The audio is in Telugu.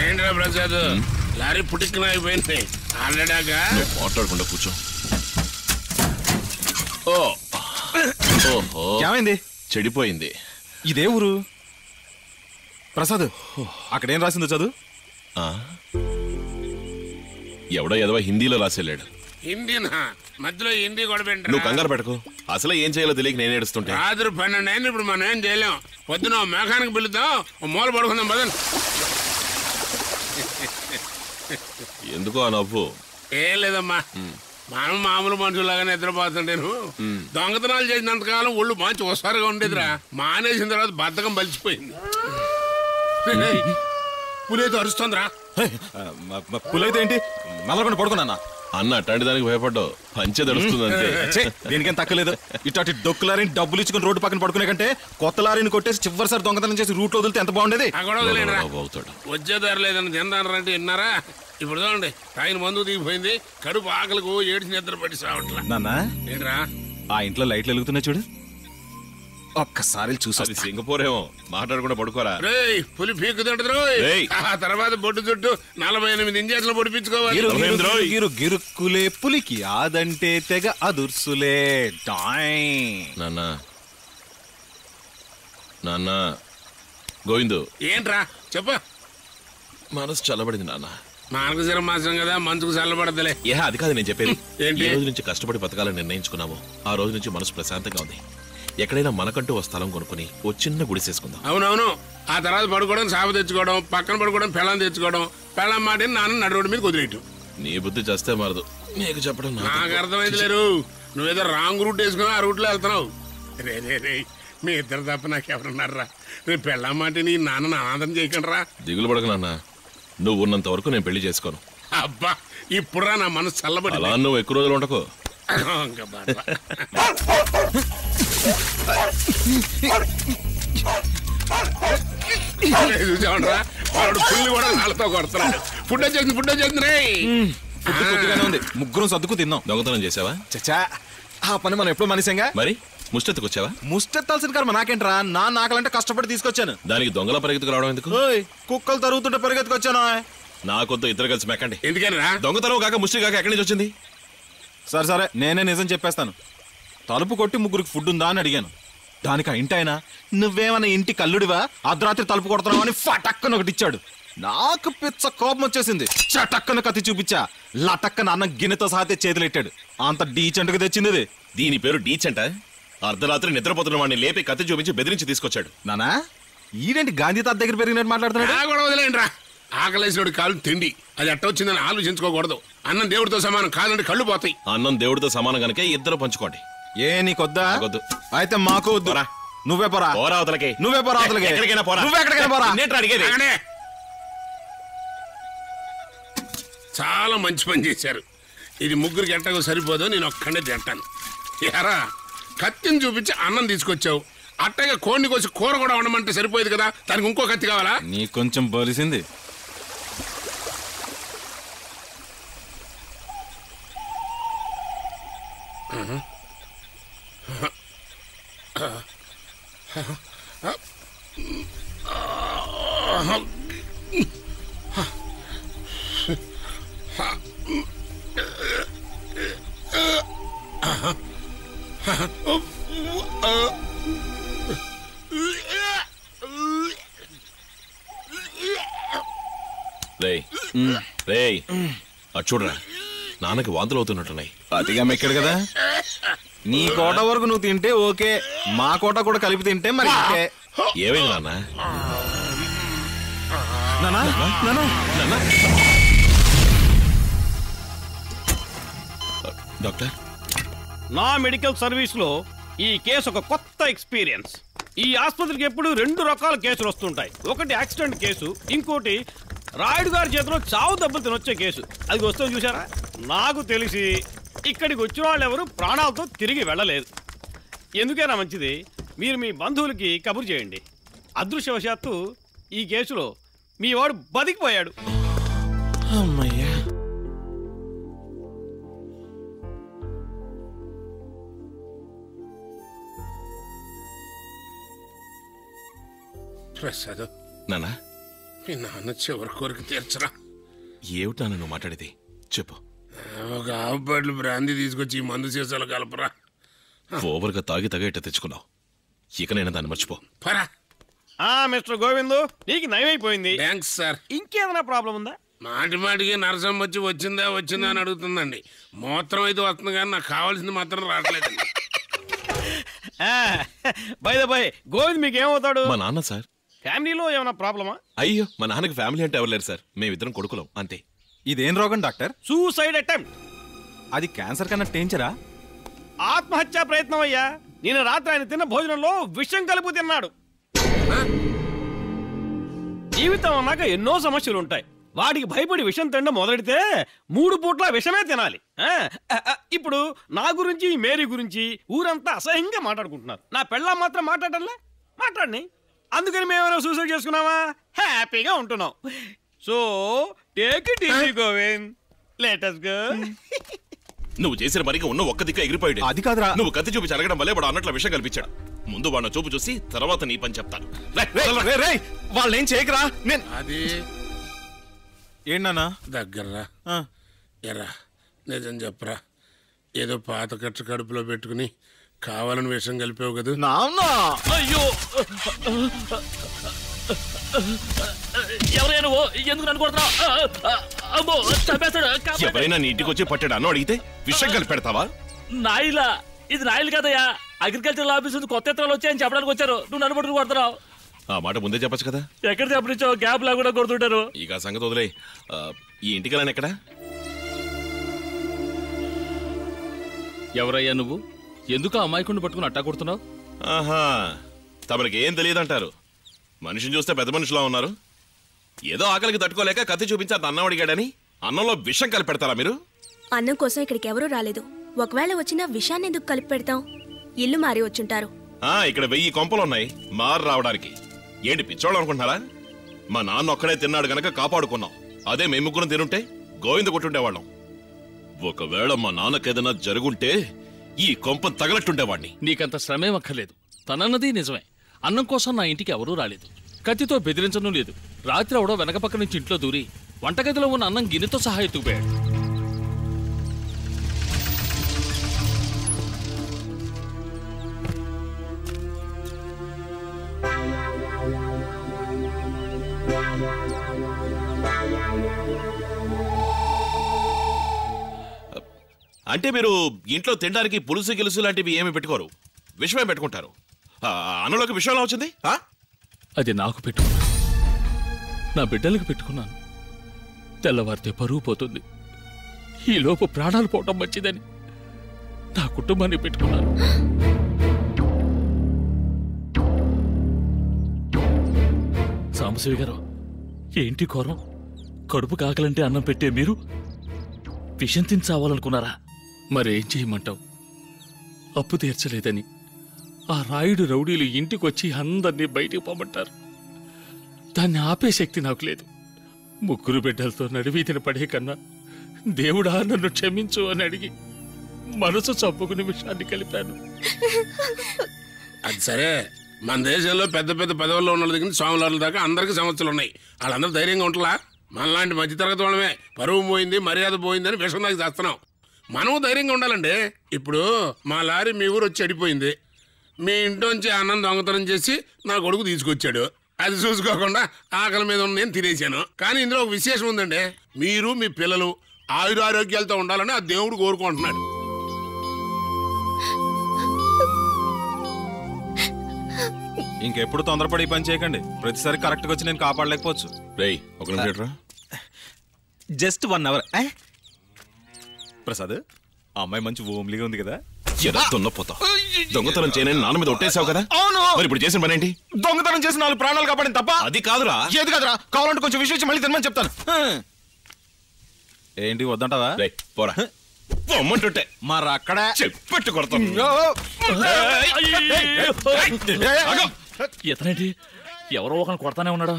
ఏంట్రా ప్రసాద్ లారీ పుట్టిక్కున అయిపోయింది ఆల్రెడాగా మాట్లాడకుండా కూర్చో. ఓహో ఏమైంది? చెడిపోయింది. ఇదే ఊరు ప్రసాద్? అక్కడేం రాసిందో చదువు. ఎవడో ఏదో హిందీలో రాసేలేడు. హిందీనా? మధ్యలో హిందీ కూడా నువ్వు కంగారు పెట్టకు. అసలు ఏం చేయాలో తెలియక నేను ఏడుస్తుంటా. రాత్రి 12 అయింది. ఇప్పుడు మనం ఏం చేయలేం. పొద్దున మేఘానికి పిలుద్దాం, మూల పడుకుందాం పదండి. ఎందుకో ఆ నవ్వు? ఏం లేదమ్మా, మనం మామూలు మనుషులాగా నిద్రపోతుంటేను దొంగతనాలు చేసినంతకాలం ఒళ్ళు మంచి ఒకసారిగా ఉండేదిరా. మానేసిన తర్వాత బద్ధకం బలిసిపోయింది. పులేతో అరుస్తుందిరా. పులైతే ఏంటి? నల్లకుండా పడుకున్నా అన్న అట్లాంటి దానికి భయపడ్డావు. పంచె తడుస్తుంది అంతే. దేనికేం తక్కలేదు. ఇట్లాంటి డొక్కు లారీని డబ్బులు ఇచ్చుకుని రోడ్డు పక్కన పడుకునే కంటే కొత్త లారీని కొట్టేసి చివరిసారి దొంగతనం చేసి రూట్లో వదిలితే ఎంత బాగుండేది. వచ్చే ధర లేదని తిందానంటే విన్నారా? ఇప్పుడు చూడండి, ఆయన మందు దిగిపోయింది, కడుపు ఆకలికు ఏడిచి నిద్ర పట్టి సావట్లా. నాన్నా ఏంట్రా ఆ ఇంట్లో లైట్లు వెలుగుతున్నాయి చూడు, ఒక్కసారి చూసి. సింగపూర్ ఏమో మాట్లాడకుండా పడుకోరా. పులి పీకు తింటది. ఆ తర్వాత బొట్టు చుట్టూ 48 ఇంజక్షన్లు పొడిపించుకోవాలి. గిరుక్కులే పులికి ఆదంటే తెగ అదుర్సులే. నాన్న నాన్న గోవిందు. ఏంట్రా చెప్ప? మనసు చల్లబడింది నాన్న. మార్గశిర మాసం కదా, మంచుకు చల్లబడతలే. అది కాదు నేను చెప్పేది. ఏంటి? ఏ రోజు నుంచి కష్టపడి బతకాలని నిర్ణయించుకున్నాము ఆ రోజు నుంచి మనసు ప్రశాంతంగా ఉంది. ఎక్కడైనా మనకంటూ ఓ స్థలం కొనుక్కుని ఓ చిన్న గుడిసేసుకుందాం. అవునవును. ఆ తర్వాత పడుకోవడం, సాప తెచ్చుకోవడం, పక్కన పడుకోవడం, పెళ్ళం తెచ్చుకోవడం, పెళ్ళం మాట నాన్న నడు రోడ్డు మీద కుదిరేయటం. నీ బుద్ధి చేస్తే మారదు. నీకు చెప్పడం నాకు అర్థమైంది లేరు. నువ్వేదో రాంగ్ రూట్ వేసుకుని ఆ రూట్లో వెళ్తున్నావు. రే రే రే, మీ ఇద్దరు తప్ప నాకెవరున్నారా? రేపు పెళ్ళం మాట నీ నాన్నను ఆనందం చేయకండి రా. దిగులు పడక నాన్న, నువ్వు ఉన్నంత వరకు నేను పెళ్లి చేసుకోను. అబ్బా, ఇప్పుడురా నా మనసు చల్లబడి. అలా నువ్వు ఎక్కువ రోజులు ఉండకు. చూసామంటారా, వాడు పుల్లి కూడా నాళ్ళతో కొడుతున్నాడు. ఫుడ్ వచ్చేసింది రే. ఉంది, ముగ్గురం సర్దుకు తిన్నాం. దొంగతనం చేసావా? చచ్చా, ఆ పని మనం ఎప్పుడు మనిషంగా. మరి ముష్టెత్తుకు వచ్చావా? ముష్టెత్తాల్సిన కర్మ నాకేంట్రా? నాకలంటే కష్టపడి తీసుకొచ్చాను. దానికి దొంగల పరిగెత్తుకు రావడం ఎందుకు? కుక్కలు తరుగుతుంటే పరిగెత్తుకొచ్చాను. నాకొద్దు, ఇద్దరు కలిసి మెక్కండి. ఎందుకని? దొంగతనం కాక ముష్టి కాక ఎక్కడి నుంచి వచ్చింది? సరే నేనే నిజం చెప్పేస్తాను. తలుపు కొట్టి ముగ్గురికి ఫుడ్ ఉందా అని అడిగాను. దానికి ఆ ఇంటి ఆయన, నువ్వేమన్నా ఇంటి కల్లుడివా, అర్ధరాత్రి తలుపు కొడుతున్నావు అని ఫటక్కన ఒకటి ఇచ్చాడు. నాకు పిచ్చ కోపం వచ్చేసింది. చటక్కన కత్తి చూపించా, లటక్కన అన్న గిన్నెతో సహా చేతులెట్టాడు. అంత డీచెంట్ గా తెచ్చింది. దీని పేరు డీచెంట? అర్ధరాత్రి నిద్రపోతున్న వాడిని లేపి కత్తి చూపించి బెదిరించి తీసుకొచ్చాడు. నానా ఈడేంటి గాంధీ తాత దగ్గర పెరిగినట్టు మాట్లాడుతున్నాడు? వదిలేంట్రా, ఆకలేసినోడు కాలు తిండి, అది ఎట్ట వచ్చిందని ఆలోచించుకోకూడదు. అన్నం దేవుడితో సమానం కాదంటే కళ్ళు పోతాయి. అన్నం దేవుడితో సమానం కనుక ఇద్దరు పంచుకోండి. ఏ నీకొద్దా? అయితే మాకు వద్దు. నువ్వే పోరా. పోరా అవతలకి. నువ్వే పోరా అవతలకి. ఎక్కడికైనా పోరా. నువ్వే ఎక్కడికైనా పోరా. అడిగేది. చాలా మంచి పని చేశారు. ఇది ముగ్గురికి ఎట్టగో సరిపోదు, నేను ఒక్కడే తింటాను. ఎరా, కత్తిని చూపించి అన్నం తీసుకొచ్చావు, అట్టగా కోడిని కోసి కూర కూడా ఉండమంటే సరిపోయేది కదా. దానికి ఇంకో కత్తి కావాలా? నీ కొంచెం బలిసింది. చూడరా, నాన్నకి వాంతులు అవుతున్నట్టున్నాయి. అతిగా మెక్కాడు కదా. నీ కోట వరకు నువ్వు తింటే ఓకే, మా కోట కూడా కలిపి తింటే మరి ఓకే. ఏమైంది నాన్న? డాక్టర్, నా మెడికల్ సర్వీస్ లో ఈ కేసు ఒక కొత్త ఎక్స్పీరియన్స్. ఈ ఆసుపత్రికి ఎప్పుడు 2 రకాల కేసులు వస్తుంటాయి. ఒకటి యాక్సిడెంట్ కేసు, ఇంకోటి రాయుడు గారి చేతిలో చావు దెబ్బలు తినొచ్చే కేసు. అది వస్తుంది చూసారా? నాకు తెలిసి ఇక్కడికి వచ్చిన వాళ్ళు ఎవరు ప్రాణాలతో తిరిగి వెళ్ళలేదు. ఎందుకైనా మంచిది, మీరు మీ బంధువులకి కబురు చేయండి. అదృష్టవశాత్తు ఈ కేసులో మీ వాడు బతికిపోయాడు. అమ్మయ్యా. ప్రసాద్, నాన్న మీ నాన్న చివరి కోరిక తీర్చరా. ఏమిటా నువ్వు మాట్లాడేది చెప్పు. ఒక ఆవు పాటలు బ్రాందీ తీసుకొచ్చి ఈ మందు సీసాలు కలపరా. ఓవర్గా తాగి తగేట తెచ్చుకున్నావు. ఇకనైనా దాన్ని మర్చిపో. పరా. మిస్టర్ గోవిందు, నీకు నయమైపోయింది. Thanks sir. ఇంకేదైనా ప్రాబ్లం ఉందా? మాటి మాటికి నరసం వచ్చి వచ్చిందా అని అడుగుతుందండి. మూత్రం అయితే వస్తుంది కానీ నాకు కావాల్సింది మాత్రం రావట్లేదండి. బై ద బై, గోవింద్ మీకు ఏమవుతాడు? మా నాన్న సార్. ఫ్యామిలీలో ఏమైనా ప్రాబ్లమా? అయ్యో, మా నాన్నకి ఫ్యామిలీ అంటే ఎవరు లేరు సార్. మేమిద్దరం కొడుకులం అంతే. ఇదేం రోగం డాక్టర్? Suicide attempt. అది క్యాన్సర్ కన్నా డేంజరా? ఆత్మహత్యా ప్రయత్నం అయ్యా. నేను రాత్రి ఆయన తిన్న భోజనంలో విషం కలుపు తిన్నాడు. జీవితం అన్నాక ఎన్నో సమస్యలు ఉంటాయి. వాడికి భయపడి విషం తినడం మొదలెడితే 3 పూట్ల విషమే తినాలి. ఇప్పుడు నా గురించి మేరీ గురించి ఊరంతా అసహ్యంగా మాట్లాడుకుంటున్నారు. నా పెళ్ళాం మాత్రం మాట్లాడలే. మాట్లాడిని అందుకని మేమైనా సూసైడ్ చేసుకున్నావా? హ్యాపీగా ఉంటున్నాం. So take it easy Govind, let us go. నువ్వు చేసిన పనికి ఉన్న ఒక్క దిక్కు ఎగిరిపోయాడు. అది కాదురా. నువ్వు కత్తి చూపించి అడగడం వల్లే వాడు అన్నట్లు విషయం కల్పించాడు. ముందు వాడిన చూపు చూసి తర్వాత నీ పని చెప్తాను. వాళ్ళు ఏం చేయకరా. నేను అది ఏంటన్నా దగ్గర్రా. ఎరా నిజం చెప్పరా. ఏదో పాత కట్ట కడుపులో పెట్టుకుని కావాలని విషం కలిపావు కదా. నాన్న అయ్యో, ఎవరైనా ఎందుకు నన్ను కొడుతున్నావు? అమ్మో, చంపేస్తాడు. ఎవరైనా నీ ఇంటికి వచ్చి పట్టాడు అన్నం అడిగితే విషయం కలిపి పెడతావా? నాయిలా? ఇది నాయిలు కదయ్యా. అగ్రికల్చర్ ఆఫీస్ నుంచి కొత్త ఎత్తనాలు వచ్చాయని చెప్పడానికి వచ్చారు. నువ్వు నన్ను పట్టుకుని కొడుతున్నావు. ఆ మాట ముందే చెప్పచ్చు కదా. ఎక్కడ చెప్పనిచ్చావు? గ్యాప్ లా కూడా కొడుతుంటారు. ఇక సంగతి వదిలే. ఈ ఇంటికి వెళ్ళాను ఎక్కడ? ఎవరయ్యా నువ్వు? ఎందుకు ఆ అమాయకుడిని పట్టుకుని అట్టా కొడుతున్నావు? ఆహా, తమరికి ఏం తెలియదంటారు. మనిషిని చూస్తే పెద్ద మనుషులా ఉన్నారు. ఏదో ఆకలికి తట్టుకోలేక కత్తి చూపించి అంత అన్నం అడిగాడని అన్నంలో విషం కలిపి పెడతారా మీరు? అన్నం కోసం ఇక్కడికి ఎవరూ రాలేదు. ఒకవేళ వచ్చినా విషాన్ని ఎందుకు కలిపి పెడతాం? ఇల్లు మారి వచ్చుంటారు. ఇక్కడ 1000 కొంపలున్నాయి మారు రావడానికి. ఏంటి పిచ్చోళ్ళు అనుకుంటున్నారా? మా నాన్న ఒక్కడే తిన్నాడు గనక కాపాడుకున్నాం. అదే మేము ముగ్గురం తినుంటే గోవింద కొట్టుండేవాళ్ళం. ఒకవేళ మా నాన్నకేదైనా జరుగుంటే ఈ కొంప తగలట్టుండేవాడిని. నీకంత శ్రమేం అక్కర్లేదు. తనన్నది నిజమే. అన్నం కోసం నా ఇంటికి ఎవరూ రాలేదు. కత్తితో బెదిరించడం లేదు. రాత్రి అవడో వెనక పక్క నుంచి ఇంట్లో దూరి వంటగదిలో ఉన్న అన్నం గిన్నెతో సహా ఎత్తుకుపోయాడు. అంటే మీరు ఇంట్లో తినడానికి పులుసు గిలుసు లాంటివి ఏమి పెట్టుకోరు, విషమే పెట్టుకుంటారు. అన్నలోకి విషయం ఎలా వచ్చింది? అది నాకు పెట్టుకున్నాను. నా బిడ్డలకు పెట్టుకున్నాను. తెల్లవారితే పరువు పోతుంది. ఈ లోపు ప్రాణాలు పోవటం మంచిదని నా కుటుంబాన్ని పెట్టుకున్నాను. సాంబశివి గారు, ఏంటి ఘోరం? కడుపు కాకలంటే అన్నం పెట్టే మీరు విషం తినచావాలనుకున్నారా? మరేం చేయమంటావు? అప్పు తీర్చలేదని ఆ రాయుడు రౌడీలు ఇంటికొచ్చి అందరినీ బయటికి పోమంటారు. దాన్ని ఆపే శక్తి నాకు లేదు. 3 బిడ్డలతో నడివీధిన పడే కన్నా దేవుడా నన్ను క్షమించు అని అడిగి మనసు చంపుకునే విషయాన్ని కలిపాను. అది సరే, మన దేశంలో పెద్ద పెద్ద పదవుల్లో ఉన్న దగ్గర స్వాముల దాకా అందరికీ సమస్యలు ఉన్నాయి. వాళ్ళందరూ ధైర్యంగా ఉంటలా? మనలాంటి మధ్యతరగతి వాళ్ళమే పరువు పోయింది, మర్యాద పోయిందని విషం దాకా చేస్తున్నాం. మనము ధైర్యంగా ఉండాలండి. ఇప్పుడు మా లారీ మీ ఊరు వచ్చి అడిపోయింది. మీ ఇంట్లోంచి అన్నం దొంగతనం చేసి నా కొడుకు తీసుకొచ్చాడు. అది చూసుకోకుండా ఆకలి మీద ఉన్న నేను తినేశాను. కానీ ఇందులో ఒక విశేషం ఉందండి. మీరు మీ పిల్లలు ఆయురారోగ్యాలతో ఉండాలని ఆ దేవుడు కోరుకుంటున్నాడు. ఇంకెప్పుడు తొందరపడి పని చేయకండి. ప్రతిసారి కరెక్ట్ గా వచ్చి నేను కాపాడలేకపోవచ్చు. రేయ్, ఒక నిమిషం రా. Just 1 hour. ప్రసాద్, ఆ అమ్మాయి మంచి ఓమ్లీగా ఉంది కదా. దున్నపోతా దొంగతనం చేయనని నాన్న మీద ఒట్టేసావు కదా. అవును. మరి ఇప్పుడు చేసిన పని ఏంటి? దొంగతనం చేసి 4 ప్రాణాలు కాపాడింది తప్ప. అది కాదురా. ఏది కాదురా? కావాలంటే కొంచెం విషయం మళ్ళీ తినమని చెప్తాను. ఏంటి వద్దంటావా? రేయ్, పోరా. పొమ్మంటుంటే మరి అక్కడే చెప్పట్టు కొడతాం. ఇతనేంటి ఎవరో ఒకరిని కొడతానే ఉన్నాడు.